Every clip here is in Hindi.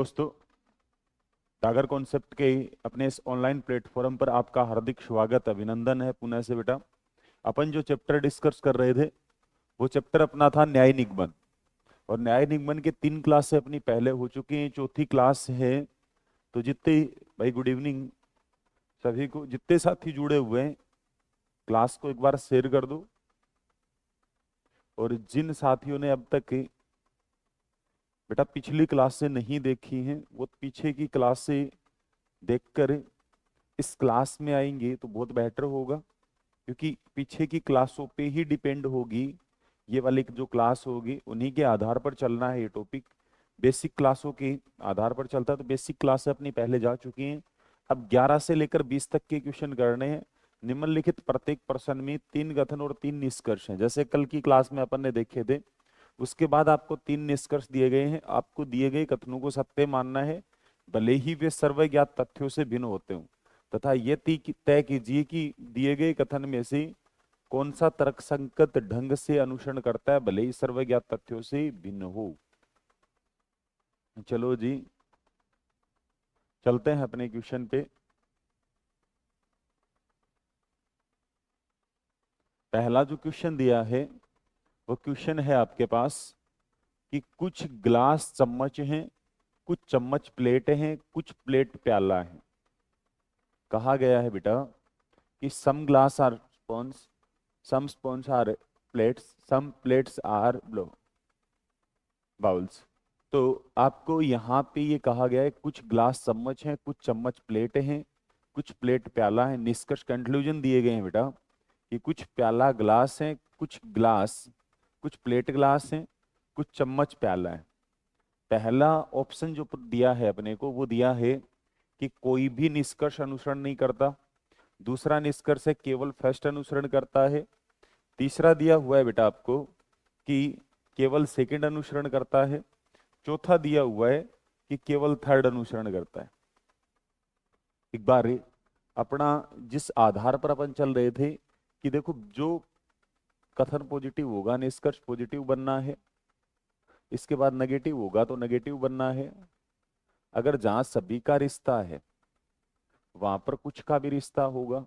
दोस्तों, टागर कॉन्सेप्ट के अपने इस ऑनलाइन प्लेटफॉर्म पर आपका हार्दिक स्वागत अभिनंदन है पुनः से बेटा। अपन जो चैप्टर डिस्कस कर रहे थे वो चैप्टर अपना था न्याय निगमन। और न्याय निगमन के 3 क्लासें अपनी पहले हो चुकी हैं, चौथी क्लास है। तो जितने भाई गुड इवनिंग सभी को, जितने साथी जुड़े हुए हैं क्लास को एक बार शेयर कर दो। और जिन साथियों ने अब तक बेटा पिछली क्लास से नहीं देखी हैं वो पीछे की क्लास से देखकर इस क्लास में आएंगे तो बहुत बेहतर होगा, क्योंकि पीछे की क्लासों पे ही डिपेंड होगी। ये वाली जो क्लास होगी उन्हीं के आधार पर चलना है ये टॉपिक। बेसिक क्लासों के आधार पर चलता है, तो बेसिक क्लास अपनी पहले जा चुकी हैं। अब 11 से लेकर 20 तक के क्वेश्चन करने हैं। निम्नलिखित प्रत्येक प्रश्न में 3 कथन और 3 निष्कर्ष हैं, जैसे कल की क्लास में अपन ने देखे थे। उसके बाद आपको 3 निष्कर्ष दिए गए हैं। आपको दिए गए कथनों को सत्य मानना है, भले ही वे सर्वज्ञात तथ्यों से भिन्न होते हों। तथा ये तय कीजिए कि दिए गए कथन में से कौन सा तर्कसंगत ढंग से अनुसरण करता है, भले ही सर्वज्ञात तथ्यों से भिन्न हो। चलो जी, चलते हैं अपने क्वेश्चन पे। पहला जो क्वेश्चन दिया है वो क्वेश्चन है आपके पास कि कुछ ग्लास चम्मच हैं, कुछ चम्मच प्लेट हैं, कुछ प्लेट प्याला है। कहा गया है बेटा कि some glass are spoons, some spoons are plates, some plates are bowls. तो आपको यहाँ पे ये कहा गया है कुछ ग्लास चम्मच हैं, कुछ चम्मच प्लेट हैं, कुछ प्लेट प्याला है। निष्कर्ष कंक्लूजन दिए गए हैं बेटा कि कुछ प्याला ग्लास है, कुछ ग्लास, कुछ प्लेट ग्लास है, कुछ चम्मच प्याला है। पहला ऑप्शन जो दिया है अपने को वो दिया है कि कोई भी निष्कर्ष अनुसरण नहीं करता। दूसरा निष्कर्ष है केवल फर्स्ट अनुसरण करता है। तीसरा दिया हुआ है बेटा आपको कि केवल सेकंड अनुसरण करता है। चौथा दिया हुआ है कि केवल थर्ड अनुसरण करता है। एक बार अपना जिस आधार पर अपन चल रहे थे कि देखो, जो कथन पॉजिटिव होगा निष्कर्ष पॉजिटिव बनना है, इसके बाद नेगेटिव होगा तो नेगेटिव बनना है। अगर जहां सभी का रिश्ता है वहां पर कुछ का भी रिश्ता होगा,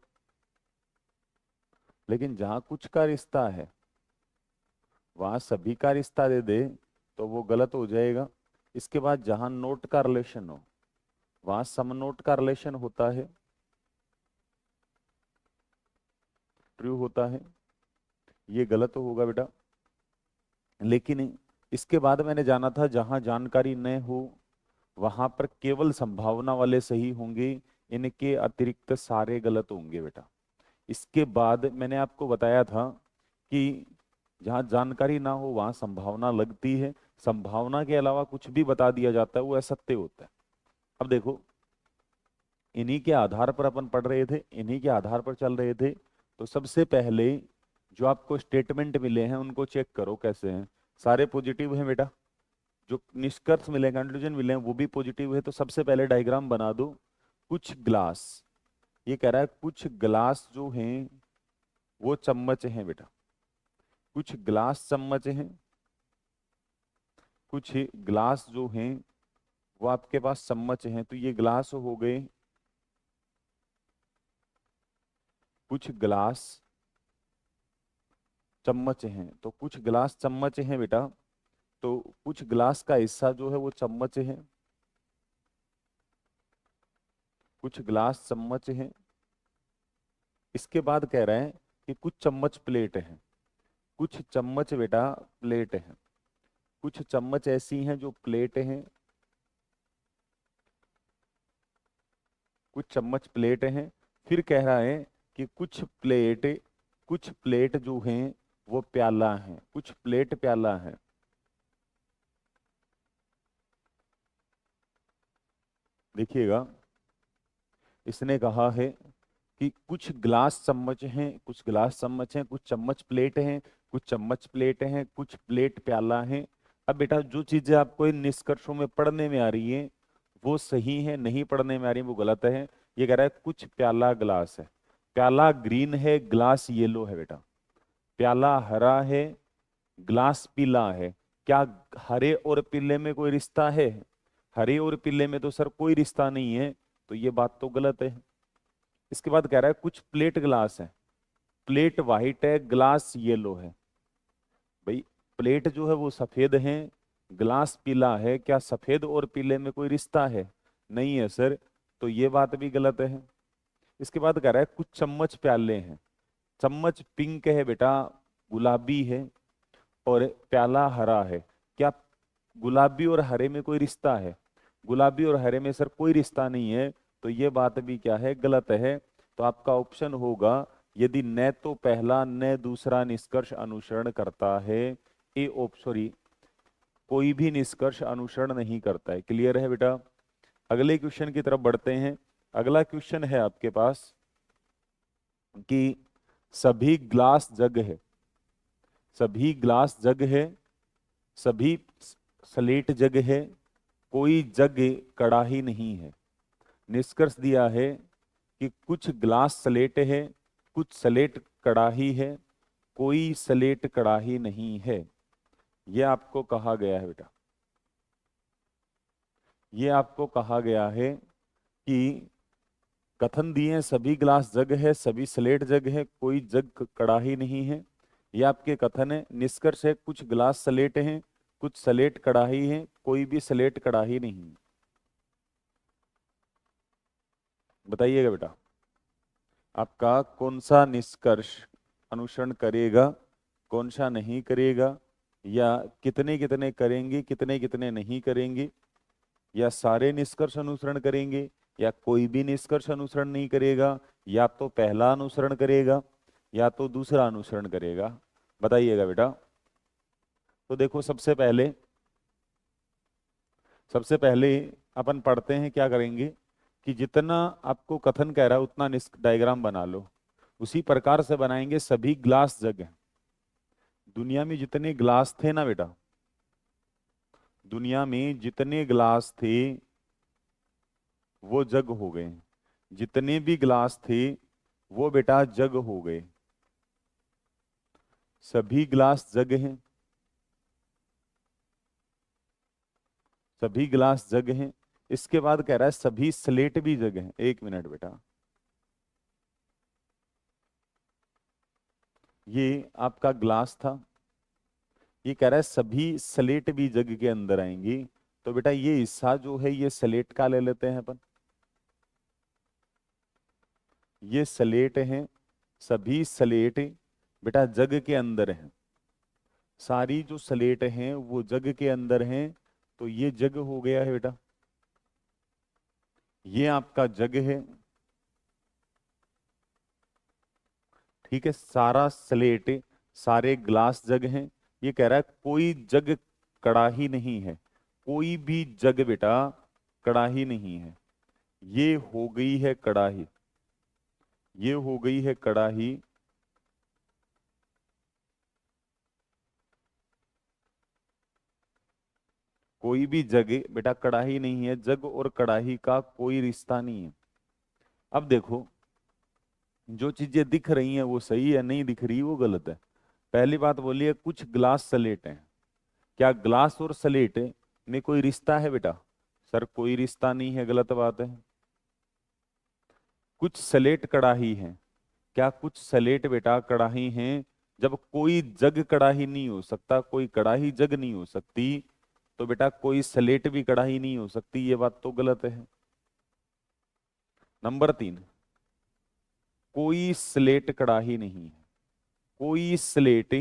लेकिन जहां कुछ का रिश्ता है वहां सभी का रिश्ता दे दे तो वो गलत हो जाएगा। इसके बाद जहां नोट का रिलेशन हो वहां सम नोट का रिलेशन होता है, ट्रू होता है, ये गलत होगा बेटा। लेकिन इसके बाद मैंने जाना था जहां जानकारी न हो वहां पर केवल संभावना वाले सही होंगे, इनके अतिरिक्त सारे गलत होंगे बेटा। इसके बाद मैंने आपको बताया था कि जहां जानकारी ना हो वहां संभावना लगती है, संभावना के अलावा कुछ भी बता दिया जाता है वो असत्य होता है। अब देखो, इन्हीं के आधार पर अपन पढ़ रहे थे, इन्हीं के आधार पर चल रहे थे। तो सबसे पहले जो आपको स्टेटमेंट मिले हैं उनको चेक करो कैसे हैं। सारे पॉजिटिव हैं बेटा। जो निष्कर्ष मिले, कंक्लूजन मिले हैं वो भी पॉजिटिव है। तो सबसे पहले डायग्राम बना दो। कुछ ग्लास, ये कह रहा है कुछ ग्लास जो हैं वो चम्मच हैं बेटा। कुछ ग्लास चम्मच हैं, कुछ ग्लास जो हैं वो आपके पास चम्मच हैं। तो ये ग्लास हो गए, कुछ ग्लास चम्मच हैं। तो कुछ ग्लास चम्मच हैं बेटा। तो कुछ ग्लास का हिस्सा जो है वो चम्मच है, कुछ ग्लास चम्मच हैं। इसके बाद कह रहे हैं कि कुछ चम्मच प्लेट हैं। कुछ चम्मच बेटा प्लेट हैं, कुछ चम्मच ऐसी हैं जो प्लेट हैं, कुछ चम्मच प्लेट हैं। फिर कह रहा है कि कुछ प्लेट जो हैं वो प्याला हैं, कुछ प्लेट प्याला है। देखिएगा, इसने कहा है कि कुछ ग्लास चम्मच हैं, कुछ ग्लास चम्मच हैं, कुछ चम्मच प्लेट हैं, कुछ चम्मच प्लेट हैं, कुछ प्लेट प्याला हैं। अब बेटा जो चीजें आपको इन निष्कर्षों में पढ़ने में आ रही हैं वो सही है, नहीं पढ़ने में आ रही वो गलत है। ये कह रहा है कुछ प्याला ग्लास है। प्याला ग्रीन है, ग्लास येलो है बेटा। प्याला हरा है, ग्लास पीला है। क्या हरे और पीले में कोई रिश्ता है? हरे और पीले में तो सर कोई रिश्ता नहीं है, तो ये बात तो गलत है। इसके बाद कह रहा है कुछ प्लेट ग्लास है, प्लेट वाइट है, ग्लास येलो है। भाई प्लेट जो है वो सफेद है, ग्लास पीला है, क्या सफेद और पीले में कोई रिश्ता है? नहीं है सर, तो ये बात भी गलत है। इसके बाद कह रहा है कुछ चम्मच प्याले हैं, चम्मच पिंक है बेटा, गुलाबी है, और प्याला हरा है। क्या गुलाबी और हरे में कोई रिश्ता है? गुलाबी और हरे में सर कोई रिश्ता नहीं है, तो ये बात भी क्या है, गलत है। तो आपका ऑप्शन होगा यदि न तो पहला न दूसरा निष्कर्ष अनुसरण करता है, ए सॉरी, कोई भी निष्कर्ष अनुसरण नहीं करता है। क्लियर है बेटा? अगले क्वेश्चन की तरफ बढ़ते हैं। अगला क्वेश्चन है आपके पास कि सभी ग्लास जग है, सभी ग्लास जग है, सभी स्लेट जग है, कोई जग कड़ाही नहीं है। निष्कर्ष दिया है कि कुछ ग्लास स्लेट है, कुछ स्लेट कड़ाही है, कोई स्लेट कड़ाही नहीं है। यह आपको कहा गया है बेटा, ये आपको कहा गया है कि कथन दिए हैं सभी ग्लास जग है, सभी स्लेट जग है, कोई जग कड़ाही नहीं है। ये आपके कथन है। निष्कर्ष है कुछ ग्लास स्लेट हैं, कुछ स्लेट कड़ाही है, कोई भी स्लेट कड़ाही नहीं है। बताइएगा बेटा, आपका कौन सा निष्कर्ष अनुसरण करेगा, कौन सा नहीं करेगा, या कितने कितने करेंगे, कितने कितने नहीं करेंगे, या सारे निष्कर्ष अनुसरण करेंगे, या कोई भी निष्कर्ष अनुसरण नहीं करेगा, या तो पहला अनुसरण करेगा या तो दूसरा अनुसरण करेगा। बताइएगा बेटा। तो देखो सबसे पहले अपन पढ़ते हैं, क्या करेंगे कि जितना आपको कथन कह रहा है उतना डायग्राम बना लो। उसी प्रकार से बनाएंगे। सभी ग्लास जग हैं, दुनिया में जितने ग्लास थे ना बेटा, दुनिया में जितने ग्लास थे वो जग हो गए। जितने भी ग्लास थे वो बेटा जग हो गए। सभी ग्लास जग हैं, सभी ग्लास जग हैं। इसके बाद कह रहा है सभी स्लेट भी जग हैं। एक मिनट बेटा, ये आपका ग्लास था, ये कह रहा है सभी स्लेट भी जग के अंदर आएंगी। तो बेटा ये हिस्सा जो है ये स्लेट का ले लेते हैं अपन, ये स्लेट हैं, सभी स्लेट बेटा जग के अंदर हैं। सारी जो स्लेट हैं वो जग के अंदर हैं, तो ये जग हो गया है बेटा, ये आपका जग है। ठीक है, सारा स्लेट, सारे ग्लास जग हैं। ये कह रहा है कोई जग कड़ाही नहीं है, कोई भी जग बेटा कड़ाही नहीं है। ये हो गई है कड़ाही, ये हो गई है कड़ाही। कोई भी जग बेटा कड़ाही नहीं है, जग और कड़ाही का कोई रिश्ता नहीं है। अब देखो, जो चीजें दिख रही हैं वो सही है, नहीं दिख रही वो गलत है। पहली बात बोलिए कुछ ग्लास स्लेट हैं। क्या ग्लास और स्लेट में कोई रिश्ता है बेटा? सर कोई रिश्ता नहीं है, गलत बात है। कुछ स्लेट कड़ाही हैं, क्या कुछ स्लेट बेटा कड़ाही हैं? जब कोई जग कड़ाही नहीं हो सकता, कोई कड़ाही जग नहीं हो सकती, तो बेटा कोई स्लेट भी कड़ाही नहीं हो सकती। ये बात तो गलत है। नंबर 3, कोई स्लेट कड़ाही नहीं है, कोई स्लेट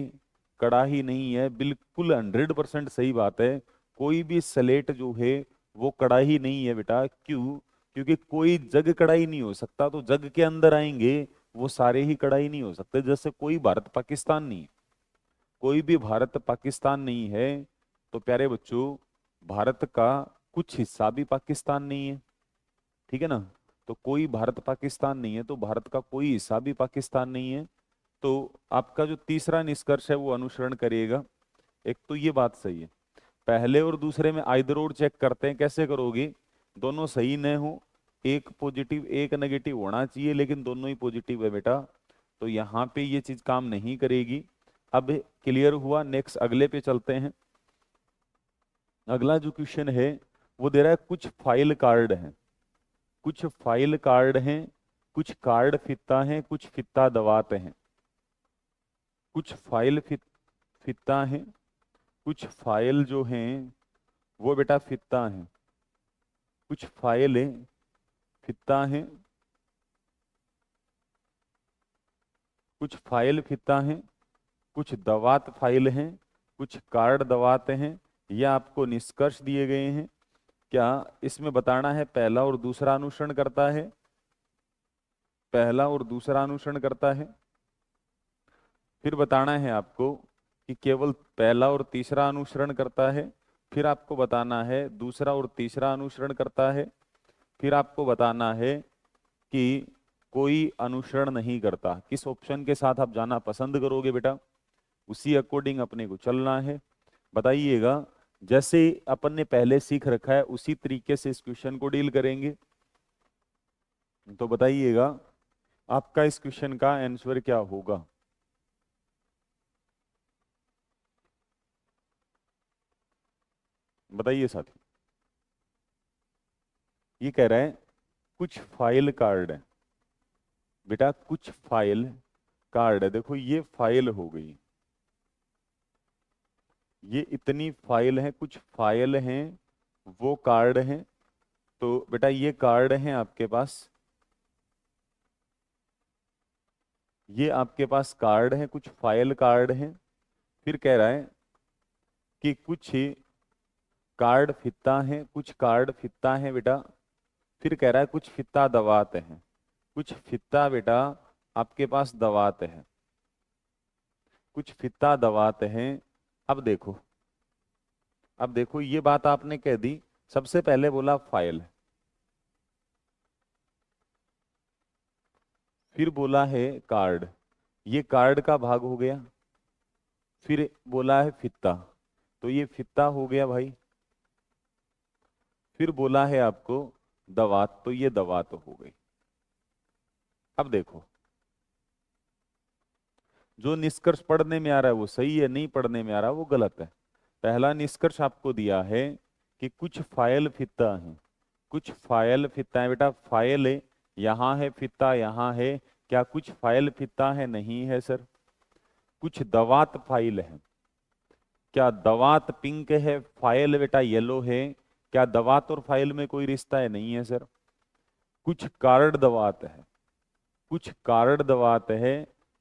कड़ाही नहीं है, बिल्कुल 100% सही बात है। कोई भी स्लेट जो है वो कड़ाही नहीं है बेटा। क्यों? क्योंकि कोई जग कड़ाही नहीं हो सकता, तो जग के अंदर आएंगे वो सारे ही कड़ाही नहीं हो सकते। जैसे कोई भारत पाकिस्तान नहीं है, कोई भी भारत पाकिस्तान नहीं है, तो प्यारे बच्चों भारत का कुछ हिस्सा भी पाकिस्तान नहीं है। ठीक है ना? तो कोई भारत पाकिस्तान नहीं है, तो भारत का कोई हिस्सा भी पाकिस्तान नहीं है। तो आपका जो तीसरा निष्कर्ष है वो अनुसरण करिएगा। एक तो ये बात सही है। पहले और दूसरे में आइदर और चेक करते हैं, कैसे करोगे? दोनों सही न हो, एक पॉजिटिव एक नेगेटिव होना चाहिए, लेकिन दोनों ही पॉजिटिव है बेटा, तो यहाँ पे ये चीज काम नहीं करेगी। अब क्लियर हुआ? नेक्स्ट अगले पे चलते हैं। अगला जो क्वेश्चन है वो दे रहा है कुछ फाइल कार्ड हैं, कुछ फाइल कार्ड हैं, कुछ कार्ड फित्ता हैं, कुछ फित्ता दवात हैं। कुछ फाइल फित्ता हैं, कुछ फाइल जो हैं वो बेटा फित्ता हैं, कुछ फाइलें फित्ता हैं, कुछ फाइल फित्ता हैं, कुछ दवात फाइल हैं, कुछ कार्ड दवात हैं। ये आपको निष्कर्ष दिए गए हैं। क्या इसमें बताना है पहला और दूसरा अनुसरण करता है, पहला और दूसरा अनुसरण करता है। फिर बताना है आपको कि केवल पहला और तीसरा अनुसरण करता है। फिर आपको बताना है दूसरा और तीसरा अनुसरण करता है। फिर आपको बताना है कि कोई अनुसरण नहीं करता। किस ऑप्शन के साथ आप जाना पसंद करोगे बेटा, उसी अकॉर्डिंग अपने को चलना है। बताइएगा, जैसे अपन ने पहले सीख रखा है उसी तरीके से इस क्वेश्चन को डील करेंगे। तो बताइएगा आपका इस क्वेश्चन का आंसर क्या होगा। बताइए साथी। ये कह रहा है कुछ फाइल कार्ड है बेटा, कुछ फाइल कार्ड है। देखो ये फाइल हो गई, ये इतनी फाइल है, कुछ फाइल हैं वो कार्ड हैं। तो बेटा ये कार्ड हैं आपके पास, ये आपके पास कार्ड हैं, कुछ फाइल कार्ड हैं। फिर कह रहा है कि कुछ कार्ड फित्ता हैं, कुछ कार्ड फित्ता हैं बेटा। फिर कह रहा है कुछ फित्ता दवात हैं, कुछ फित्ता बेटा आपके पास दवात है, कुछ फित्ता दवात हैं। अब देखो, अब देखो ये बात आपने कह दी। सबसे पहले बोला फाइल, फिर बोला है कार्ड, ये कार्ड का भाग हो गया। फिर बोला है फित्ता, तो ये फित्ता हो गया भाई। फिर बोला है आपको दवात, तो ये दवात हो गई। अब देखो, जो निष्कर्ष पढ़ने में आ रहा है वो सही है, नहीं पढ़ने में आ रहा वो गलत है। पहला निष्कर्ष आपको दिया है कि कुछ फाइल फित्ता है, कुछ फाइल फित्ता है बेटा। फाइल यहाँ है, फित्ता यहाँ है। क्या कुछ फाइल फित्ता है? नहीं है सर। कुछ दवात फाइल है, क्या दवात पिंक है, फाइल बेटा येलो है? क्या दवात और फाइल में कोई रिश्ता है? नहीं है सर। कुछ कार्ड दवात है, कुछ कार्ड दवात है।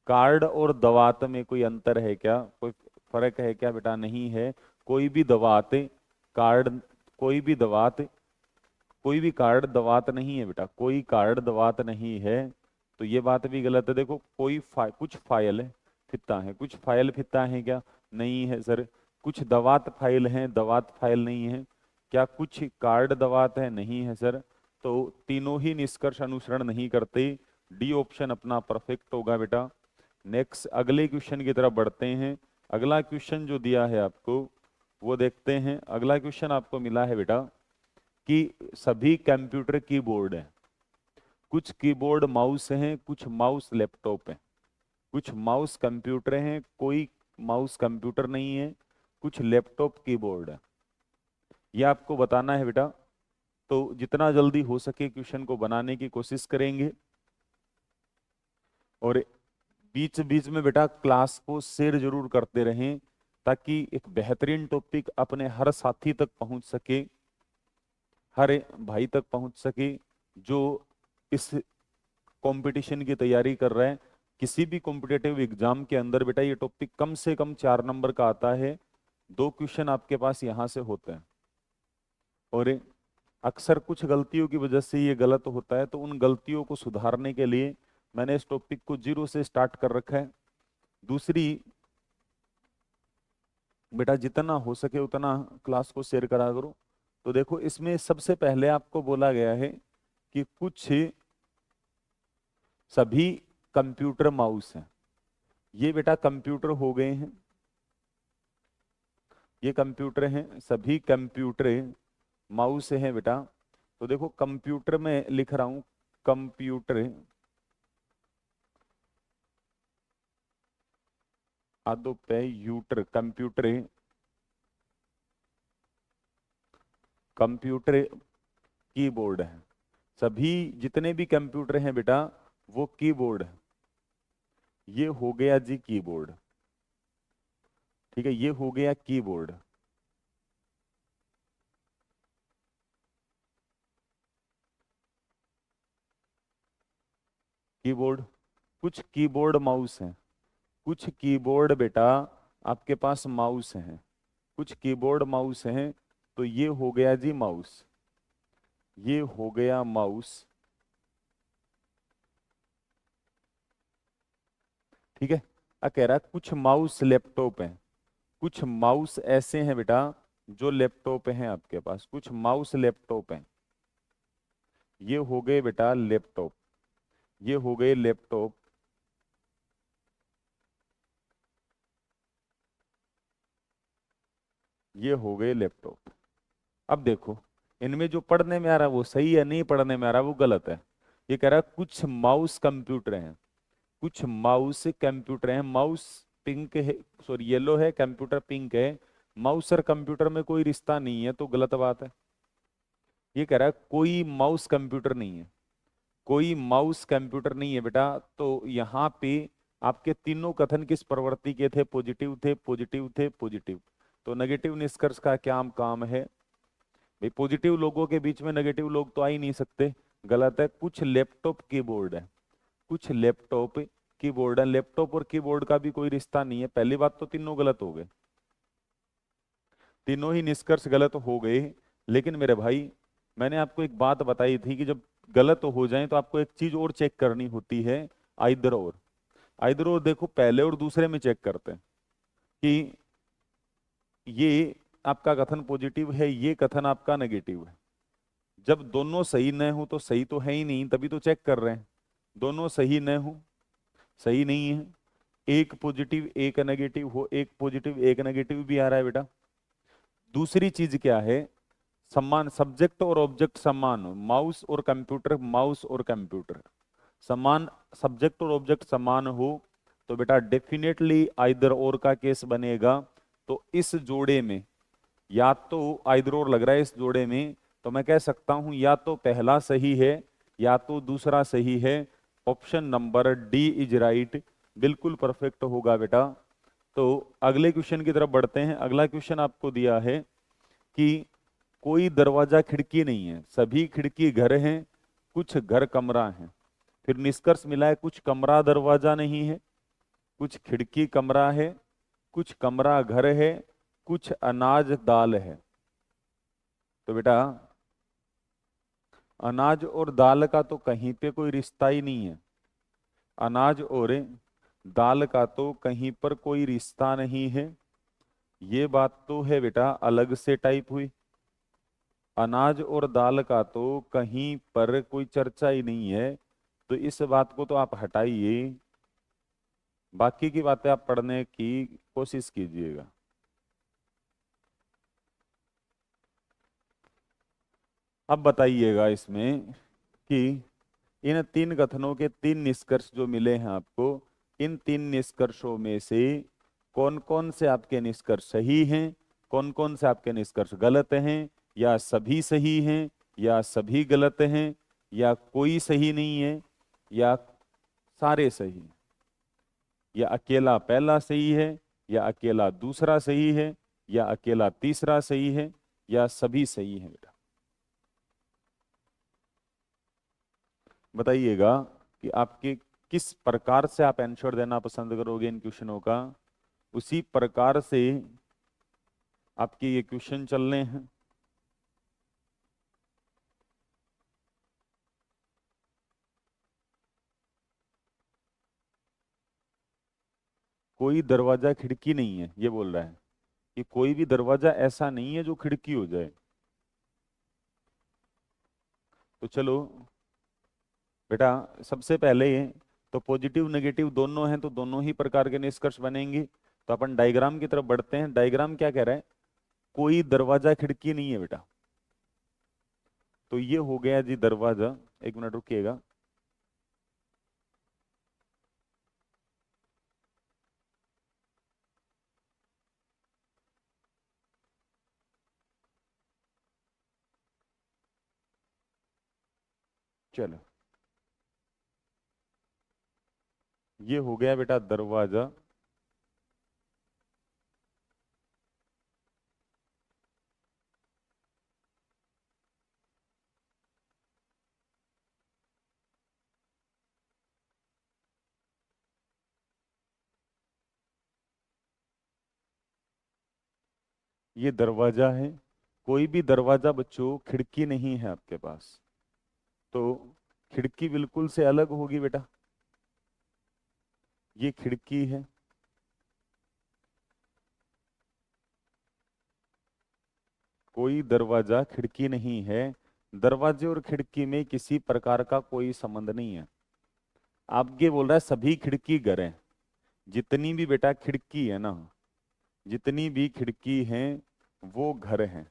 कार्ड और दवात में कोई अंतर है क्या, कोई फर्क है क्या बेटा? नहीं है। कोई भी दवात कार्ड, कोई भी दवात, कोई भी कार्ड दवात नहीं है बेटा, कोई कार्ड दवात नहीं है। तो ये बात भी गलत है। देखो कुछ फाइल फित्ता है, कुछ फाइल फित्ता है क्या? नहीं है सर। कुछ दवात फाइल हैं, दवात फाइल नहीं है। क्या कुछ कार्ड दवात है? नहीं है सर। तो तीनों ही निष्कर्ष अनुसरण नहीं करते। डी ऑप्शन अपना परफेक्ट होगा बेटा। नेक्स्ट अगले क्वेश्चन की तरफ बढ़ते हैं। अगला क्वेश्चन जो दिया है आपको वो देखते हैं। अगला क्वेश्चन आपको मिला है बेटा कि सभी कंप्यूटर कीबोर्ड हैं, कुछ कीबोर्ड माउस हैं, कुछ माउस लैपटॉप हैं। कुछ माउस कंप्यूटर हैं, कोई माउस कंप्यूटर नहीं है। कुछ लैपटॉप कीबोर्ड है। ये आपको बताना है बेटा। तो जितना जल्दी हो सके क्वेश्चन को बनाने की कोशिश करेंगे। और बीच बीच में बेटा क्लास को शेयर जरूर करते रहें, ताकि एक बेहतरीन टॉपिक अपने हर साथी तक पहुंच सके, हर भाई तक पहुंच सके जो इस कंपटीशन की तैयारी कर रहे हैं। किसी भी कॉम्पिटेटिव एग्जाम के अंदर बेटा ये टॉपिक कम से कम 4 नंबर का आता है। 2 क्वेश्चन आपके पास यहाँ से होते हैं। और अक्सर कुछ गलतियों की वजह से ये गलत होता है, तो उन गलतियों को सुधारने के लिए मैंने इस टॉपिक को 0 से स्टार्ट कर रखा है। दूसरी बेटा, जितना हो सके उतना क्लास को शेयर करा करो। तो देखो इसमें सबसे पहले आपको बोला गया है कि कुछ सभी कंप्यूटर माउस हैं। ये बेटा कंप्यूटर हो गए हैं, ये कंप्यूटर हैं, सभी कंप्यूटर माउस हैं बेटा। तो देखो कंप्यूटर में लिख रहा हूं, कंप्यूटर आदो पे यूटर, कंप्यूटर कंप्यूटर कीबोर्ड है। सभी जितने भी कंप्यूटर हैं बेटा वो कीबोर्ड है। ये हो गया जी कीबोर्ड। ठीक है, ये हो गया कीबोर्ड। कीबोर्ड, कुछ कीबोर्ड माउस हैं, कुछ कीबोर्ड बेटा आपके पास माउस हैं, कुछ कीबोर्ड माउस हैं। तो ये हो गया जी माउस, ये हो गया माउस। ठीक है। कह रहा है कुछ माउस लैपटॉप हैं, कुछ माउस ऐसे हैं बेटा जो लैपटॉप हैं आपके पास, कुछ माउस लैपटॉप हैं। ये हो गए बेटा लैपटॉप, ये हो गए लैपटॉप। ये हो गए लैपटॉप। अब देखो, इनमें जो पढ़ने में आ रहा है वो सही है, नहीं पढ़ने में आ रहा है वो गलत है। ये कह रहा है कुछ माउस कंप्यूटर हैं, कुछ माउस कंप्यूटर हैं। माउस पिंक है, सॉरी येलो है, कंप्यूटर पिंक है। माउस और कंप्यूटर में कोई रिश्ता नहीं है, तो गलत बात है। ये कह रहा है कोई माउस कंप्यूटर नहीं है, कोई माउस कंप्यूटर नहीं है बेटा। तो यहाँ पे आपके तीनों कथन किस प्रवृत्ति के थे? पॉजिटिव थे, पॉजिटिव थे, पॉजिटिव। तो नेगेटिव निष्कर्ष का क्या काम है भाई? पॉजिटिव लोगों के बीच में नेगेटिव लोग तो आ ही नहीं सकते। गलत है। कुछ लैपटॉप कीबोर्ड है, कुछ लैपटॉप कीबोर्ड है। लैपटॉप और कीबोर्ड का भी कोई रिश्ता नहीं है। पहली बात तो तीनों गलत हो गए, तीनों ही निष्कर्ष गलत हो गए। लेकिन मेरे भाई, मैंने आपको एक बात बताई थी कि जब गलत हो जाए तो आपको एक चीज और चेक करनी होती है, आइदर और। आइदर और देखो, पहले और दूसरे में चेक करते हैं कि ये आपका कथन पॉजिटिव है, ये कथन आपका नेगेटिव है। जब दोनों सही न हो तो सही तो है ही नहीं, तभी तो चेक कर रहे हैं। दोनों सही न हो, सही नहीं है। एक पॉजिटिव एक नेगेटिव हो, एक पॉजिटिव एक नेगेटिव भी आ रहा है बेटा। दूसरी चीज क्या है? समान सब्जेक्ट और ऑब्जेक्ट समान हो, माउस और कंप्यूटर, माउस और कंप्यूटर समान, सब्जेक्ट और ऑब्जेक्ट समान हो, तो बेटा डेफिनेटली आइदर और का केस बनेगा। तो इस जोड़े में या तो आइदर और लग रहा है, इस जोड़े में तो मैं कह सकता हूं या तो पहला सही है या तो दूसरा सही है। Option number D is right, बिल्कुल परफेक्ट होगा बेटा। तो अगले क्वेश्चन की तरफ बढ़ते हैं। अगला क्वेश्चन आपको दिया है कि कोई दरवाजा खिड़की नहीं है, सभी खिड़की घर हैं, कुछ घर कमरा है। फिर निष्कर्ष मिला है कुछ कमरा दरवाजा नहीं है, कुछ खिड़की कमरा है, कुछ कमरा घर है, कुछ अनाज दाल है। तो बेटा अनाज और दाल का तो कहीं पे कोई रिश्ता ही नहीं है। अनाज और दाल का तो कहीं पर कोई रिश्ता नहीं है। ये बात तो है बेटा अलग से टाइप हुई। अनाज और दाल का तो कहीं पर कोई चर्चा ही नहीं है। तो इस बात को तो आप हटाइए, बाकी की बातें आप पढ़ने की कोशिश कीजिएगा। अब बताइएगा इसमें कि इन तीन कथनों के तीन निष्कर्ष जो मिले हैं आपको, इन तीन निष्कर्षों में से कौन कौन से आपके निष्कर्ष सही हैं, कौन कौन से आपके निष्कर्ष गलत हैं, या सभी सही हैं, या सभी गलत हैं, या कोई सही नहीं है, या सारे सही हैं, या अकेला पहला सही है, या अकेला दूसरा सही है, या अकेला तीसरा सही है, या सभी सही है बेटा। बताइएगा कि आपके किस प्रकार से आप आंसर देना पसंद करोगे इन क्वेश्चनों का। उसी प्रकार से आपके ये क्वेश्चन चलने हैं। कोई दरवाजा खिड़की नहीं है, ये बोल रहा है कि कोई भी दरवाजा ऐसा नहीं है जो खिड़की हो जाए। तो चलो बेटा, सबसे पहले तो पॉजिटिव नेगेटिव दोनों हैं, तो दोनों ही प्रकार के निष्कर्ष बनेंगे। तो अपन डायग्राम की तरफ बढ़ते हैं। डायग्राम क्या कह रहा है? कोई दरवाजा खिड़की नहीं है बेटा। तो ये हो गया जी दरवाजा। एक मिनट रुकिएगा। चलो, ये हो गया बेटा दरवाजा। ये दरवाजा है। कोई भी दरवाजा बच्चों खिड़की नहीं है आपके पास, तो खिड़की बिल्कुल से अलग होगी बेटा। ये खिड़की है, कोई दरवाजा खिड़की नहीं है। दरवाजे और खिड़की में किसी प्रकार का कोई संबंध नहीं है। आप ये बोल रहा है सभी खिड़की घर हैं। जितनी भी बेटा खिड़की है ना, जितनी भी खिड़की हैं वो घर हैं।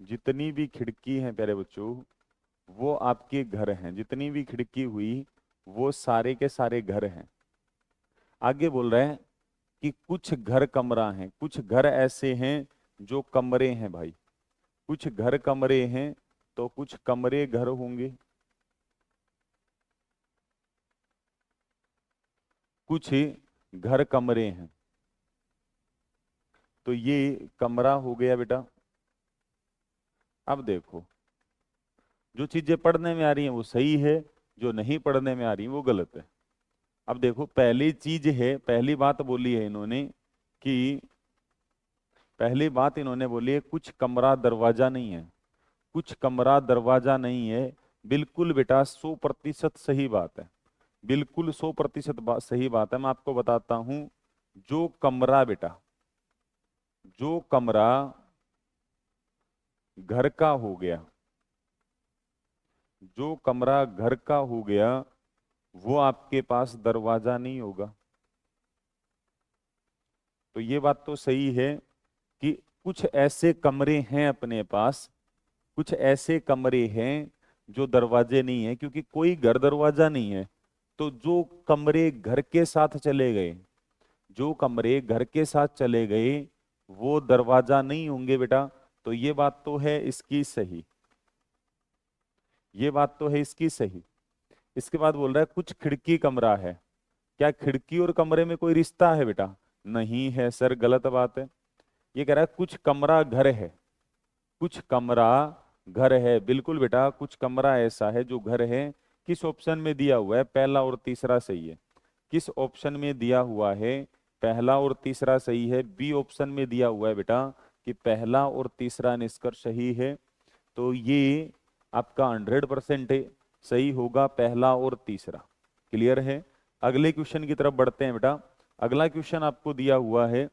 जितनी भी खिड़की हैं प्यारे बच्चों वो आपके घर हैं। जितनी भी खिड़की हुई वो सारे के सारे घर हैं। आगे बोल रहे हैं कि कुछ घर कमरा हैं। कुछ घर ऐसे हैं जो कमरे हैं भाई। कुछ घर कमरे हैं तो कुछ कमरे घर होंगे। कुछ घर कमरे हैं तो ये कमरा हो गया बेटा। अब देखो, जो चीजें पढ़ने में आ रही हैं वो सही है, जो नहीं पढ़ने में आ रही वो गलत है। अब देखो, पहली चीज है, पहली बात बोली है इन्होंने कि पहली बात इन्होंने बोली है कुछ कमरा दरवाजा नहीं है। कुछ कमरा दरवाजा नहीं है, बिल्कुल बेटा 100% सही बात है। बिल्कुल 100% सही बात है। मैं आपको बताता हूं, जो कमरा बेटा, जो कमरा घर का हो गया, जो कमरा घर का हो गया वो आपके पास दरवाजा नहीं होगा। तो ये बात तो सही है कि कुछ ऐसे कमरे हैं अपने पास, कुछ ऐसे कमरे हैं जो दरवाजे नहीं है, क्योंकि कोई घर दरवाजा नहीं है। तो जो कमरे घर के साथ चले गए, जो कमरे घर के साथ चले गए वो दरवाजा नहीं होंगे बेटा। तो ये बात तो है इसकी सही, ये बात तो है इसकी सही। इसके बाद बोल रहा है कुछ खिड़की कमरा है। क्या खिड़की और कमरे में कोई रिश्ता है बेटा? नहीं है सर, गलत बात है। ये कह रहा है कुछ कमरा घर है। कुछ कमरा घर है, बिल्कुल बेटा, कुछ कमरा ऐसा है जो घर है। किस ऑप्शन में दिया हुआ है? पहला और तीसरा सही है। किस ऑप्शन में दिया हुआ है? पहला और तीसरा सही है। बी ऑप्शन में दिया हुआ है बेटा कि पहला और तीसरा निष्कर्ष सही है। तो ये आपका 100% सही होगा, पहला और तीसरा। क्लियर है? अगले क्वेश्चन की तरफ बढ़ते हैं बेटा। अगला क्वेश्चन आपको दिया हुआ है,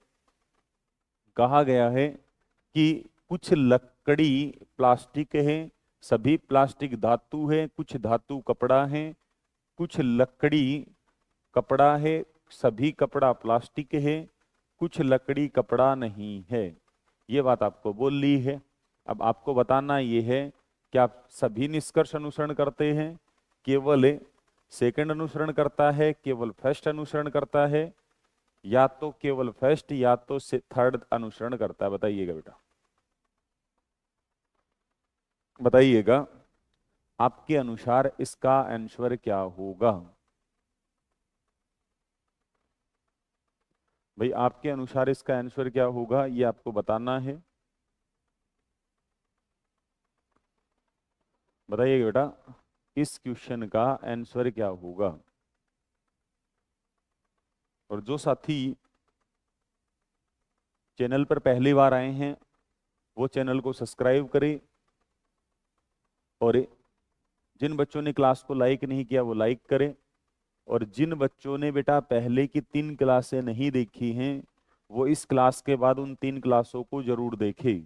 कहा गया है कि कुछ लकड़ी प्लास्टिक है, सभी प्लास्टिक धातु है, कुछ धातु कपड़ा है। कुछ लकड़ी कपड़ा है, सभी कपड़ा प्लास्टिक है, कुछ लकड़ी कपड़ा नहीं है। ये बात आपको बोल ली है। अब आपको बताना ये है कि आप सभी निष्कर्ष अनुसरण करते हैं, केवल सेकंड अनुसरण करता है, केवल फर्स्ट अनुसरण करता है, या तो केवल फर्स्ट या तो थर्ड अनुसरण करता है? बताइएगा बेटा, बताइएगा आपके अनुसार इसका आंसर क्या होगा? भाई आपके अनुसार इसका आंसर क्या होगा ये आपको बताना है। बताइएगा बेटा, इस क्वेश्चन का आंसर क्या होगा? और जो साथी चैनल पर पहली बार आए हैं वो चैनल को सब्सक्राइब करें, और जिन बच्चों ने क्लास को लाइक नहीं किया वो लाइक करें, और जिन बच्चों ने बेटा पहले की 3 क्लासें नहीं देखी हैं वो इस क्लास के बाद उन 3 क्लासों को जरूर देखें,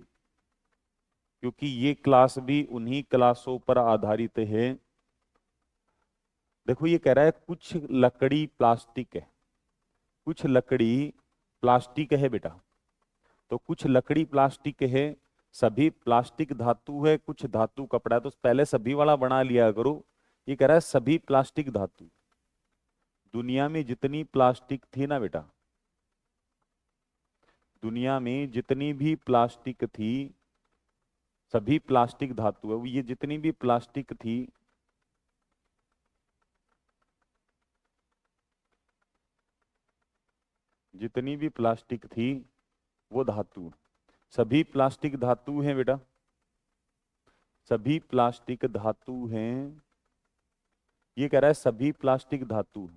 क्योंकि ये क्लास भी उन्हीं क्लासों पर आधारित है। देखो, ये कह रहा है कुछ लकड़ी प्लास्टिक है। कुछ लकड़ी प्लास्टिक है बेटा, तो कुछ लकड़ी प्लास्टिक है, सभी प्लास्टिक धातु है, कुछ धातु कपड़ा है। तो पहले सभी वाला बना लिया करो। ये कह रहा है सभी प्लास्टिक धातु। दुनिया में जितनी प्लास्टिक थी ना बेटा, दुनिया में जितनी भी प्लास्टिक थी सभी प्लास्टिक धातु है, ये जितनी भी प्लास्टिक थी, जितनी भी प्लास्टिक थी वो धातु, सभी प्लास्टिक धातु हैं बेटा, सभी प्लास्टिक धातु हैं। ये कह रहा है सभी प्लास्टिक धातु,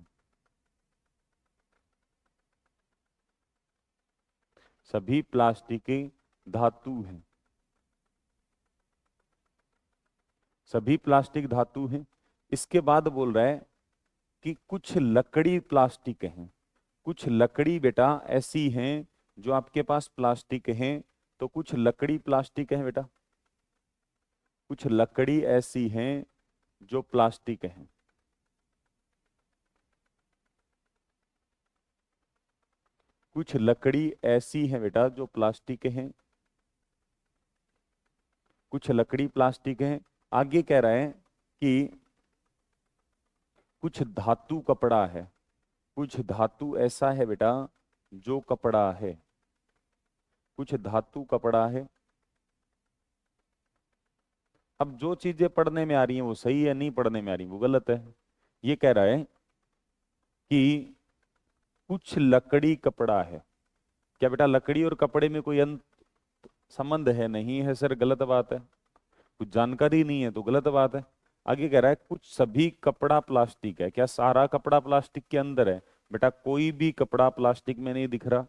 सभी प्लास्टिक धातु हैं, सभी प्लास्टिक धातु हैं। इसके बाद बोल रहा है कि कुछ लकड़ी प्लास्टिक हैं, कुछ लकड़ी बेटा ऐसी हैं जो आपके पास प्लास्टिक हैं। तो कुछ लकड़ी प्लास्टिक है बेटा, कुछ लकड़ी ऐसी हैं जो प्लास्टिक हैं, कुछ लकड़ी ऐसी है बेटा जो प्लास्टिक हैं, कुछ लकड़ी प्लास्टिक हैं। आगे कह रहा है कि कुछ धातु कपड़ा है, कुछ धातु ऐसा है बेटा जो कपड़ा है, कुछ धातु कपड़ा है। अब जो चीजें पढ़ने में आ रही हैं वो सही है, नहीं पढ़ने में आ रही वो गलत है। ये कह रहा है कि कुछ लकड़ी कपड़ा है। क्या बेटा लकड़ी और कपड़े में कोई अंत संबंध है? नहीं है सर, गलत बात है। कुछ जानकारी नहीं है तो गलत बात है। आगे कह रहा है कुछ सभी कपड़ा प्लास्टिक है। क्या सारा कपड़ा प्लास्टिक के अंदर है? बेटा कोई भी कपड़ा प्लास्टिक में नहीं दिख रहा।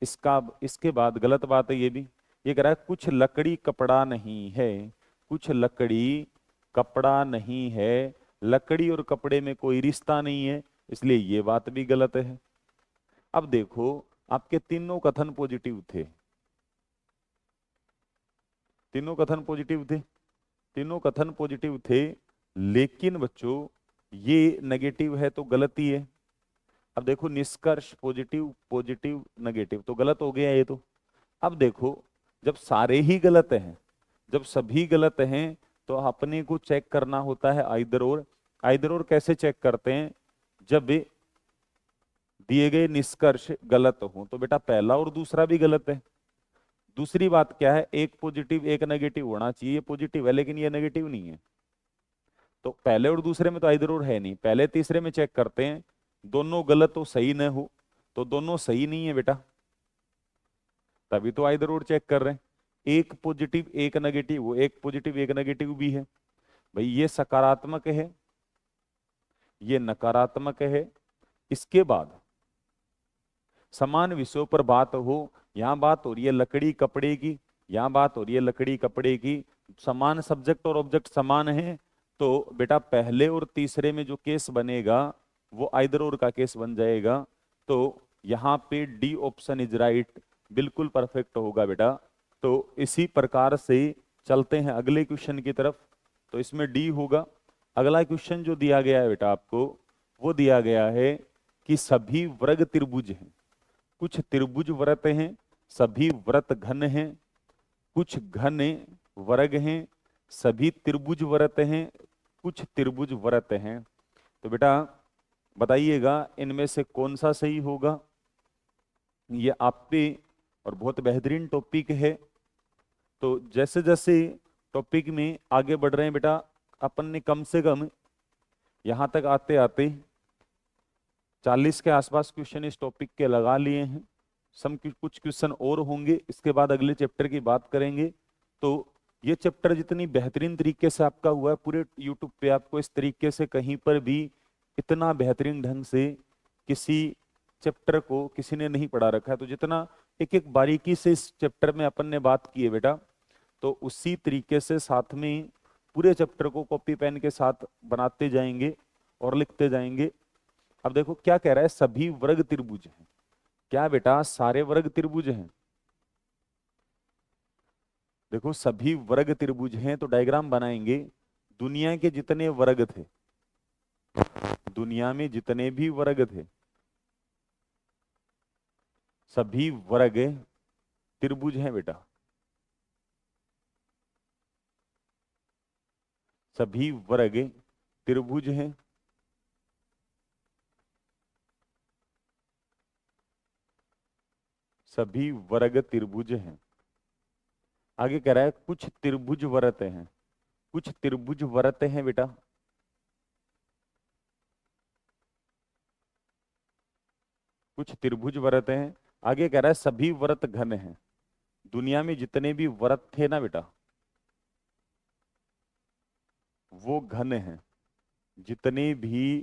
इसका इसके बाद गलत बात है ये भी। ये कह रहा है कुछ लकड़ी कपड़ा नहीं है, कुछ लकड़ी कपड़ा नहीं है, लकड़ी और कपड़े में कोई रिश्ता नहीं है, इसलिए ये बात भी गलत है। अब देखो आपके तीनों कथन पॉजिटिव थे, तीनों कथन पॉजिटिव थे, तीनों कथन पॉजिटिव थे, लेकिन बच्चों ये नेगेटिव है तो गलती है। अब देखो निष्कर्ष पॉजिटिव पॉजिटिव नेगेटिव तो गलत हो गया ये तो। अब देखो जब सारे ही गलत हैं, जब सभी गलत हैं, तो अपने को चेक करना होता है आइदर और। आइदर और कैसे चेक करते हैं? जब दिए गए निष्कर्ष गलत हो तो बेटा पहला और दूसरा भी गलत है। दूसरी बात क्या है, एक पॉजिटिव एक नेगेटिव होना चाहिए, ये पॉजिटिव है लेकिन ये नेगेटिव नहीं है। तो पहले और दूसरे में तो आइदर और है नहीं, पहले तीसरे में चेक करते हैं दोनों गलत हो सही न हो, तो दोनों सही नहीं है बेटा, तभी तो आइदर और चेक कर रहे हैं। एक पॉजिटिव एक नेगेटिव हो, एक पॉजिटिव एक नेगेटिव भी है, भाई ये सकारात्मक है ये नकारात्मक है। इसके बाद समान विषयों पर बात हो, यहां बात हो रही है लकड़ी कपड़े की, यहां बात हो रही है लकड़ी कपड़े की, समान सब्जेक्ट और ऑब्जेक्ट समान है, तो बेटा पहले और तीसरे में जो केस बनेगा वो आइदर और का केस बन जाएगा। तो यहाँ पे डी ऑप्शन इज राइट, बिल्कुल परफेक्ट होगा बेटा। तो इसी प्रकार से चलते हैं अगले क्वेश्चन की तरफ। तो इसमें डी होगा। अगला क्वेश्चन जो दिया गया है बेटा आपको, वो दिया गया है कि सभी वर्ग त्रिभुज हैं, कुछ त्रिभुज व्रत हैं, सभी व्रत घन हैं, कुछ घन वर्ग हैं, सभी त्रिभुज व्रत हैं, कुछ त्रिभुज व्रत हैं। तो बेटा बताइएगा इनमें से कौन सा सही होगा। ये आप पे और बहुत बेहतरीन टॉपिक है। तो जैसे जैसे टॉपिक में आगे बढ़ रहे हैं बेटा, अपन ने कम से कम यहां तक आते आते 40 के आसपास क्वेश्चन इस टॉपिक के लगा लिए हैं। कुछ क्वेश्चन और होंगे, इसके बाद अगले चैप्टर की बात करेंगे। तो ये चैप्टर जितनी बेहतरीन तरीके से आपका हुआ है, पूरे यूट्यूब पे आपको इस तरीके से कहीं पर भी इतना बेहतरीन ढंग से किसी चैप्टर को किसी ने नहीं पढ़ा रखा है। तो जितना एक एक बारीकी से इस चैप्टर में अपन ने बात की है बेटा, तो उसी तरीके से साथ में पूरे चैप्टर को कॉपी पेन के साथ बनाते जाएंगे और लिखते जाएंगे। अब देखो क्या कह रहा है, सभी वर्ग त्रिभुज हैं। क्या बेटा सारे वर्ग त्रिभुज हैं? देखो सभी वर्ग त्रिभुज हैं तो डायग्राम बनाएंगे। दुनिया के जितने वर्ग थे, दुनिया में जितने भी वर्ग थे, सभी वर्ग त्रिभुज हैं बेटा, सभी वर्ग त्रिभुज हैं। सभी वर्ग त्रिभुज हैं। आगे कह रहा है कुछ त्रिभुज वृत्त हैं, कुछ त्रिभुज वृत्त हैं बेटा, कुछ त्रिभुज वृत्त हैं। आगे कह रहा है सभी वृत्त घन हैं। दुनिया में जितने भी वृत्त थे ना बेटा, वो घन हैं। जितने भी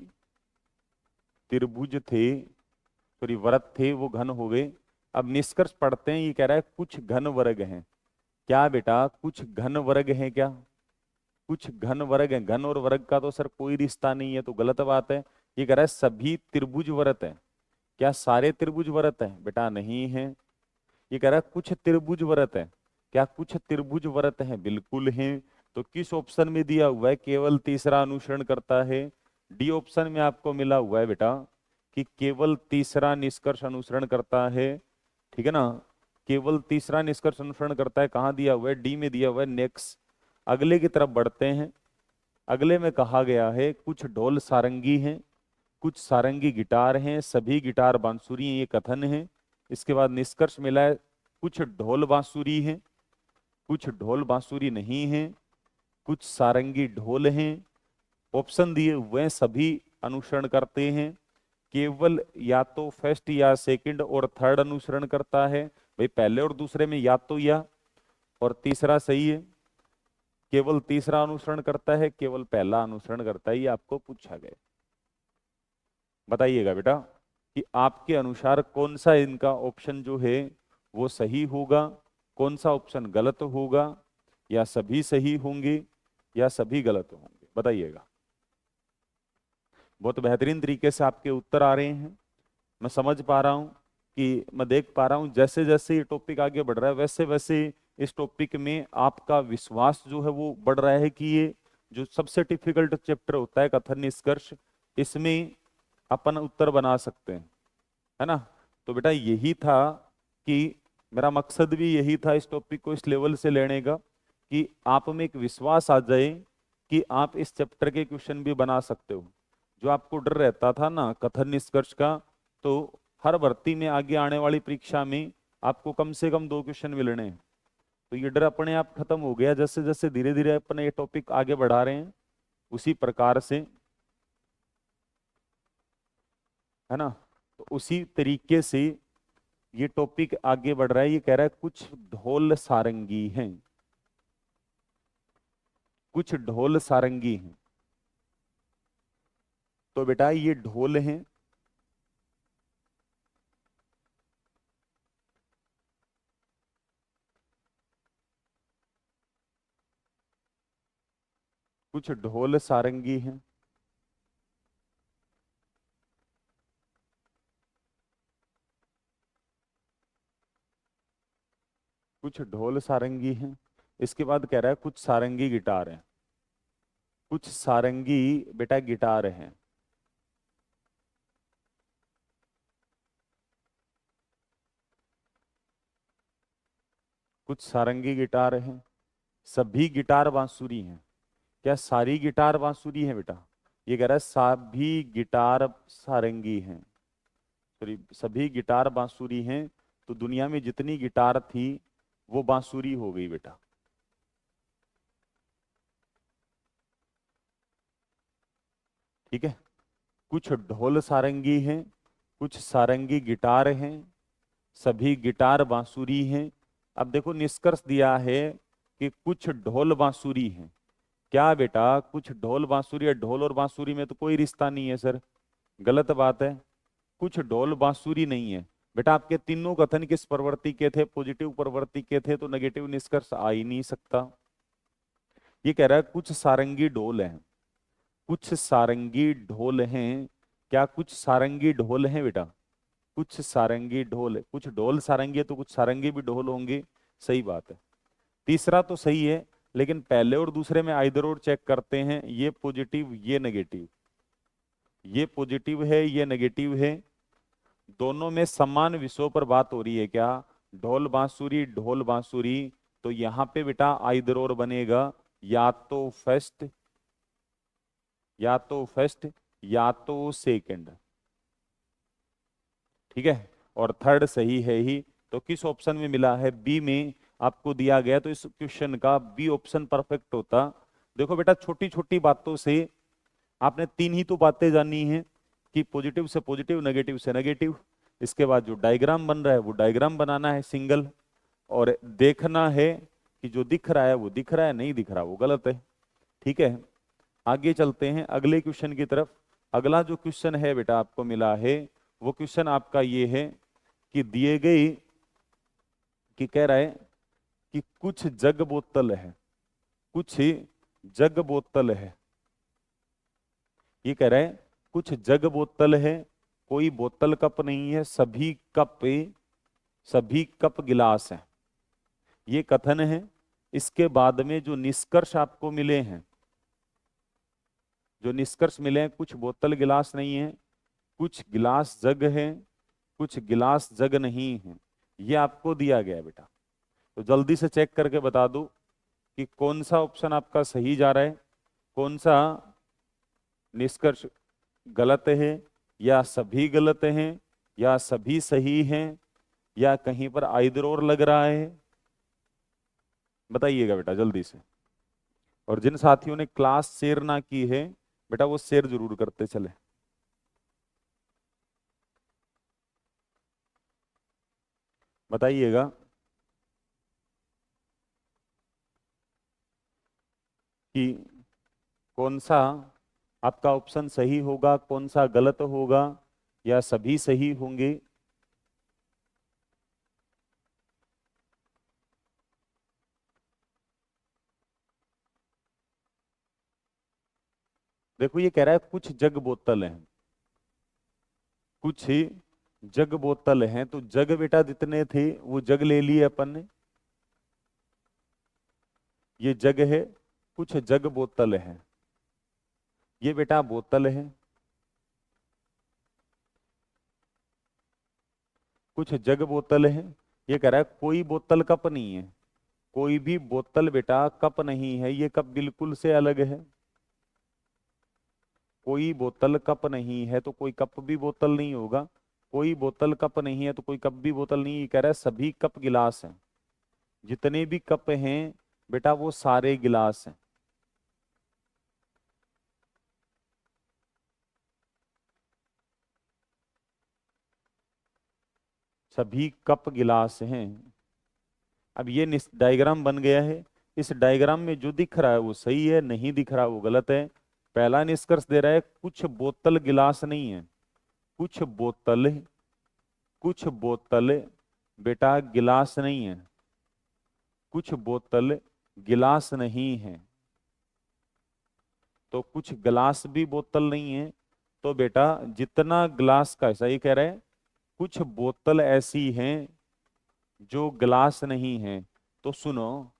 त्रिभुज थे, सॉरी वृत्त थे, वो घन हो गए। अब निष्कर्ष पढ़ते हैं। ये कह रहा है कुछ घन वर्ग हैं। क्या बेटा, कुछ घन वर्ग हैं क्या? कुछ घन वर्ग हैं। घन और वर्ग का तो सर कोई रिश्ता नहीं है, तो गलत बात है। ये कह रहा है सभी त्रिभुज वृत्त हैं। क्या सारे त्रिभुज वृत्त हैं? बेटा नहीं है। ये कह रहा है कुछ त्रिभुज वृत्त हैं। क्या कुछ त्रिभुज वृत्त हैं? बिल्कुल हैं। तो किस ऑप्शन में दिया हुआ है केवल तीसरा अनुसरण करता है? डी ऑप्शन में आपको मिला हुआ है बेटा कि केवल तीसरा निष्कर्ष अनुसरण करता है। ठीक है ना, केवल तीसरा निष्कर्ष अनुसरण करता है। कहाँ दिया हुआ है? डी में दिया हुआ है। नेक्स्ट, अगले की तरफ बढ़ते हैं। अगले में कहा गया है कुछ ढोल सारंगी हैं, कुछ सारंगी गिटार हैं, सभी गिटार बांसुरी हैं, ये कथन है। इसके बाद निष्कर्ष मिला है कुछ ढोल बांसुरी हैं, कुछ ढोल बांसुरी नहीं हैं, कुछ सारंगी ढोल हैं। ऑप्शन दिए हुए हैं, सभी अनुसरण करते हैं। केवल या तो फर्स्ट या सेकंड और थर्ड अनुसरण करता है। भाई पहले और दूसरे में या तो या, और तीसरा सही है। केवल तीसरा अनुसरण करता है, केवल पहला अनुसरण करता है, ये आपको पूछा गया। बताइएगा बेटा कि आपके अनुसार कौन सा इनका ऑप्शन जो है वो सही होगा, कौन सा ऑप्शन गलत होगा, या सभी सही होंगे या सभी गलत होंगे? बताइएगा। बहुत बेहतरीन तरीके से आपके उत्तर आ रहे हैं। मैं समझ पा रहा हूं कि, मैं देख पा रहा हूं जैसे जैसे ये टॉपिक आगे बढ़ रहा है वैसे वैसे इस टॉपिक में आपका विश्वास जो है वो बढ़ रहा है कि ये जो सबसे डिफिकल्ट चैप्टर होता है कथन निष्कर्ष, इसमें अपन उत्तर बना सकते हैं, है ना। तो बेटा यही था कि मेरा मकसद भी यही था इस टॉपिक को इस लेवल से लेने का कि आप में एक विश्वास आ जाए कि आप इस चैप्टर के क्वेश्चन भी बना सकते हो। जो आपको डर रहता था ना कथन निष्कर्ष का, तो हर भर्ती में आगे आने वाली परीक्षा में आपको कम से कम 2 क्वेश्चन मिलने हैं। तो ये डर अपने आप खत्म हो गया जैसे जैसे धीरे धीरे अपने ये टॉपिक आगे बढ़ा रहे हैं उसी प्रकार से, है ना। तो उसी तरीके से ये टॉपिक आगे बढ़ रहा है। ये कह रहा है कुछ ढोल सारंगी हैं, कुछ ढोल सारंगी हैं। तो बेटा ये ढोल हैं, कुछ ढोल सारंगी हैं। कुछ ढोल सारंगी हैं। इसके बाद कह रहा है कुछ सारंगी गिटार हैं। कुछ सारंगी बेटा गिटार हैं। कुछ सारंगी गिटार हैं, सभी गिटार बांसुरी हैं। क्या सारी गिटार बांसुरी हैं बेटा? ये कह रहा है सभी गिटार सारंगी हैं, सॉरी सभी गिटार बांसुरी हैं। तो दुनिया में जितनी गिटार थी वो बांसुरी हो गई बेटा। ठीक है। कुछ ढोल सारंगी हैं, कुछ सारंगी गिटार हैं, सभी गिटार बांसुरी हैं। अब देखो निष्कर्ष दिया है कि कुछ ढोल बांसुरी हैं। क्या बेटा कुछ ढोल बांसुरी है? ढोल और बांसुरी में तो कोई रिश्ता नहीं है सर, गलत बात है। कुछ ढोल बांसुरी नहीं है। बेटा आपके तीनों कथन किस प्रवृत्ति के थे? पॉजिटिव प्रवृत्ति के थे, तो नेगेटिव निष्कर्ष आ ही नहीं सकता। ये कह रहा है कुछ सारंगी ढोल हैं, कुछ सारंगी ढोल हैं। क्या कुछ सारंगी ढोल हैं बेटा? कुछ सारंगी ढोल है। कुछ ढोल सारंगी है तो कुछ सारंगी भी ढोल होंगे, सही बात है। तीसरा तो सही है, लेकिन पहले और दूसरे में आइदर और चेक करते हैं, ये पॉजिटिव ये नेगेटिव, ये पॉजिटिव है ये नेगेटिव है। दोनों में समान विषयों पर बात हो रही है क्या? ढोल बांसुरी ढोल बांसुरी। तो यहां पे बेटा आइदर और बनेगा, या तो फर्स्ट, या तो फर्स्ट या तो सेकंड। ठीक है, और थर्ड सही है ही। तो किस ऑप्शन में मिला है? बी में आपको दिया गया, तो इस क्वेश्चन का बी ऑप्शन परफेक्ट होता। देखो बेटा, छोटी छोटी बातों से आपने तीन ही तो बातें जानी है कि पॉजिटिव से पॉजिटिव, नेगेटिव से नेगेटिव। इसके बाद जो डायग्राम बन रहा है वो डायग्राम बनाना है सिंगल, और देखना है कि जो दिख रहा है वो दिख रहा है, नहीं दिख रहा वो गलत है। ठीक है, आगे चलते हैं अगले क्वेश्चन की तरफ। अगला जो क्वेश्चन है बेटा आपको मिला है, वो क्वेश्चन आपका ये है कि दिए गए, कि कह रहा है कि कुछ जग बोतल है, कुछ जग बोतल है। ये कह रहा है कुछ जग बोतल है, कोई बोतल कप नहीं है, सभी कप गिलास हैं। ये कथन है। इसके बाद में जो निष्कर्ष आपको मिले हैं, जो निष्कर्ष मिले हैं, कुछ बोतल गिलास नहीं है, कुछ गिलास जग है, कुछ गिलास जग नहीं है। ये आपको दिया गया है बेटा। तो जल्दी से चेक करके बता दो कि कौन सा ऑप्शन आपका सही जा रहा है, कौन सा निष्कर्ष गलत है, या सभी गलत हैं, या सभी सही हैं, या कहीं पर आइदर और लग रहा है। बताइएगा बेटा जल्दी से। और जिन साथियों ने क्लास शेयर ना की है बेटा, वो शेयर जरूर करते चले। बताइएगा कि कौन सा आपका ऑप्शन सही होगा, कौन सा गलत होगा, या सभी सही होंगे। देखो ये कह रहा है कुछ जग बोतल हैं, कुछ जग बोतल हैं, तो जग बेटा जितने थे वो जग ले लिए अपन ने। ये जग है, कुछ जग बोतल है, ये बेटा बोतल है, कुछ जग बोतल है। ये कह रहा है कोई बोतल कप नहीं है, कोई भी बोतल बेटा कप नहीं है, ये कप बिल्कुल से अलग है। कोई बोतल कप नहीं है तो कोई कप भी बोतल नहीं होगा, कोई बोतल कप नहीं है तो कोई कप भी बोतल नहीं। ये कह रहा है सभी कप गिलास हैं, जितने भी कप हैं बेटा वो सारे गिलास हैं। सभी कप गिलास हैं। अब ये डायग्राम बन गया है। इस डायग्राम में जो दिख रहा है वो सही है, नहीं दिख रहा वो गलत है। पहला निष्कर्ष दे रहा है कुछ बोतल गिलास नहीं है, कुछ बोतल, कुछ बोतल बेटा गिलास नहीं है, कुछ बोतल गिलास नहीं है। तो कुछ गिलास भी बोतल नहीं है, तो बेटा जितना गिलास का ऐसा, ये कह रहा है कुछ बोतल ऐसी हैं जो गिलास नहीं है। तो सुनो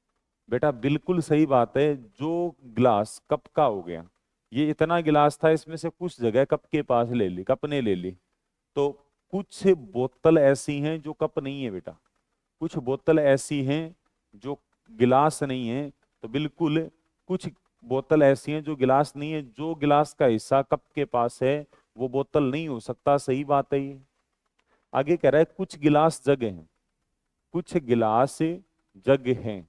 बेटा, बिल्कुल सही बात है। जो गिलास कप का हो गया, ये इतना गिलास था, इसमें से कुछ जगह कप के पास ले ली, कप ने ले ली। तो कुछ बोतल ऐसी हैं जो कप नहीं है बेटा, कुछ बोतल ऐसी हैं जो गिलास नहीं है। तो बिल्कुल कुछ बोतल ऐसी हैं जो गिलास नहीं है, जो गिलास का हिस्सा कप के पास है वो बोतल नहीं हो सकता। सही बात है ये। आगे कह रहा है कुछ गिलास जग हैं, कुछ गिलास जग हैं,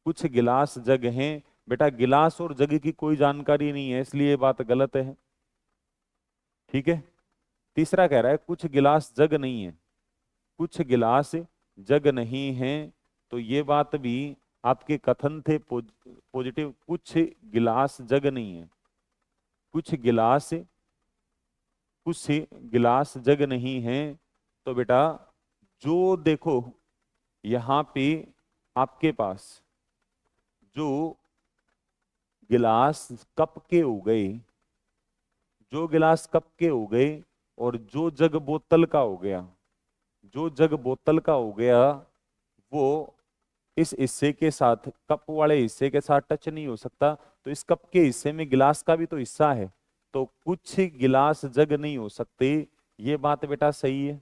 कुछ गिलास जग हैं। बेटा गिलास और जग की कोई जानकारी नहीं है, इसलिए ये बात गलत है। ठीक है। तीसरा कह रहा है कुछ गिलास जग नहीं है, कुछ गिलास जग नहीं है। तो ये बात भी आपके कथन थे पॉजिटिव। कुछ गिलास जग नहीं है, कुछ गिलास, कुछ गिलास जग नहीं है। तो बेटा जो देखो यहाँ पे आपके पास जो गिलास कप के हो गए, जो गिलास कप के हो गए, और जो जग बोतल का हो गया, जो जग बोतल का हो गया, वो इस हिस्से के साथ, कप वाले हिस्से के साथ टच नहीं हो सकता। तो इस कप के हिस्से में गिलास का भी तो हिस्सा है, तो कुछ गिलास जग नहीं हो सकते। ये बात बेटा सही है।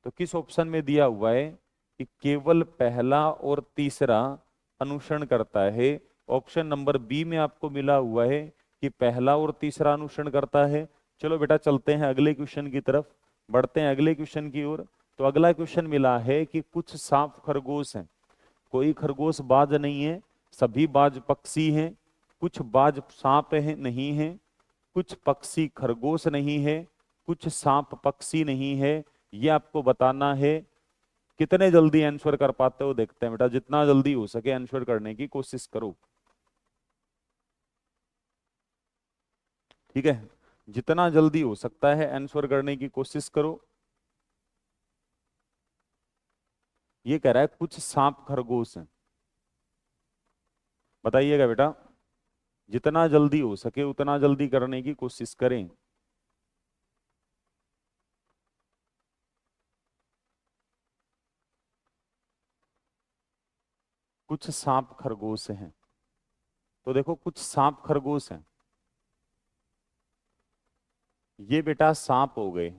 तो किस ऑप्शन में दिया हुआ है कि केवल पहला और तीसरा अनुसरण करता है? ऑप्शन नंबर बी में आपको मिला हुआ है कि पहला और तीसरा अनुसरण करता है। चलो बेटा चलते हैं अगले क्वेश्चन की तरफ, बढ़ते हैं अगले क्वेश्चन की ओर। तो अगला क्वेश्चन मिला है कि कुछ सांप खरगोश हैं। कोई खरगोश बाज नहीं है, सभी बाज पक्षी हैं। कुछ बाज सांप है नहीं है, कुछ पक्षी खरगोश नहीं है, कुछ सांप पक्षी नहीं है। ये आपको बताना है। कितने जल्दी आंसर कर पाते हो देखते हैं बेटा, जितना जल्दी हो सके आंसर करने की कोशिश करो। ठीक है, जितना जल्दी हो सकता है आंसर करने की कोशिश करो। ये कह रहा है कुछ सांप खरगोश हैं। बताइएगा बेटा, जितना जल्दी हो सके उतना जल्दी करने की कोशिश करें। कुछ सांप खरगोश हैं, तो देखो कुछ सांप खरगोश हैं। ये बेटा सांप हो गए।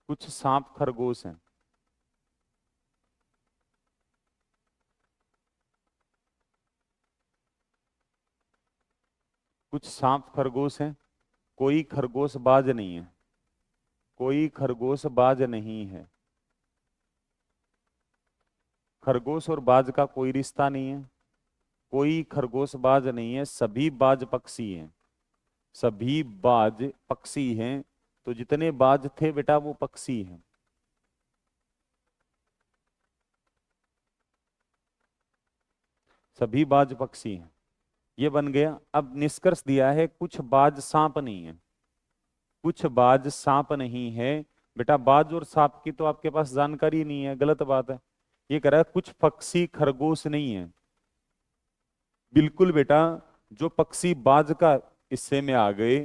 कुछ सांप खरगोश हैं। कुछ सांप खरगोश हैं, कोई खरगोश बाज नहीं है। कोई खरगोश बाज नहीं है। खरगोश और बाज का कोई रिश्ता नहीं है। कोई खरगोश बाज नहीं है, सभी बाज पक्षी हैं। सभी बाज पक्षी हैं। तो जितने बाज थे बेटा वो पक्षी हैं। सभी बाज पक्षी हैं, ये बन गया। अब निष्कर्ष दिया है कुछ बाज सांप नहीं है। कुछ बाज सांप नहीं है। बेटा बाज और सांप की तो आपके पास जानकारी नहीं है, गलत बात है। ये कह रहा है कुछ पक्षी खरगोश नहीं है। बिल्कुल बेटा, जो पक्षी बाज का हिस्से में आ गए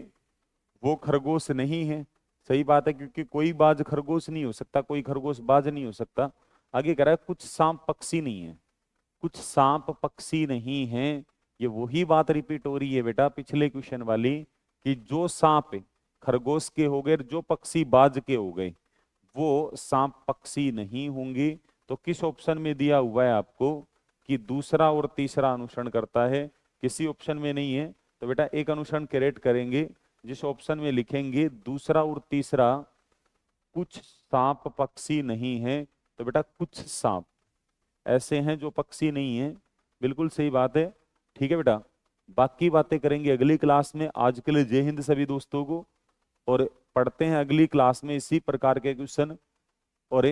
वो खरगोश नहीं है। सही बात है, क्योंकि कोई बाज खरगोश नहीं हो सकता, कोई खरगोश बाज नहीं हो सकता। आगे कह रहा है कुछ सांप पक्षी नहीं है। कुछ सांप पक्षी नहीं है। ये वही बात रिपीट हो रही है बेटा पिछले क्वेश्चन वाली, कि जो सांप खरगोश के हो गए, जो पक्षी बाज के हो गए, वो सांप पक्षी नहीं होंगे। तो किस ऑप्शन में दिया हुआ है आपको कि दूसरा और तीसरा अनुसरण करता है? किसी ऑप्शन में नहीं है। तो बेटा एक अनुसरण करेक्ट करेंगे, जिस ऑप्शन में लिखेंगे दूसरा और तीसरा, कुछ सांप पक्षी नहीं है। तो बेटा कुछ सांप ऐसे हैं जो पक्षी नहीं है, बिल्कुल सही बात है। ठीक है बेटा, बाकी बातें करेंगे अगली क्लास में। आज के लिए जय हिंद सभी दोस्तों को, और पढ़ते हैं अगली क्लास में इसी प्रकार के क्वेश्चन। और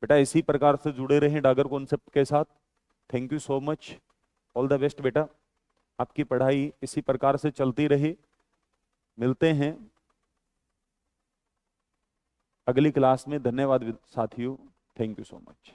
बेटा इसी प्रकार से जुड़े रहें डागर कॉन्सेप्ट के साथ। Thank you so much, all the best बेटा। आपकी पढ़ाई इसी प्रकार से चलती रहे। मिलते हैं अगली क्लास में। धन्यवाद साथियों, थैंक यू सो मच।